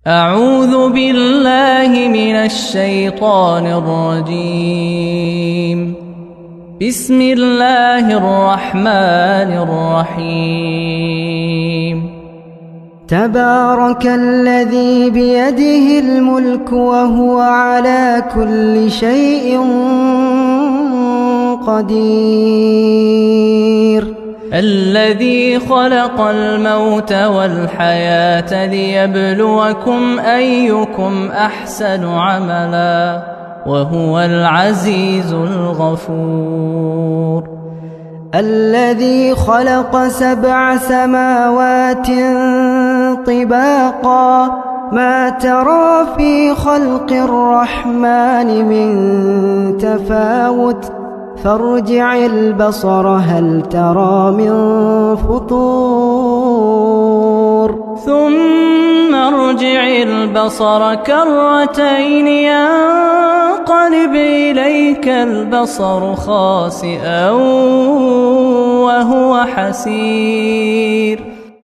أعوذ بالله من الشيطان الرجيم. بسم الله الرحمن الرحيم. تبارك الذي بيده الملك وهو على كل شيء قدير. الذي خلق الموت والحياة ليبلوكم أيكم أحسن عملا وهو العزيز الغفور. الذي خلق 7 سماوات طباقا ما ترى في خلق الرحمن من تفاوت فارجع البصر هل ترى من فطور. ثم ارجع البصر كرتين ينقلب إليك البصر خاسئا وهو حسير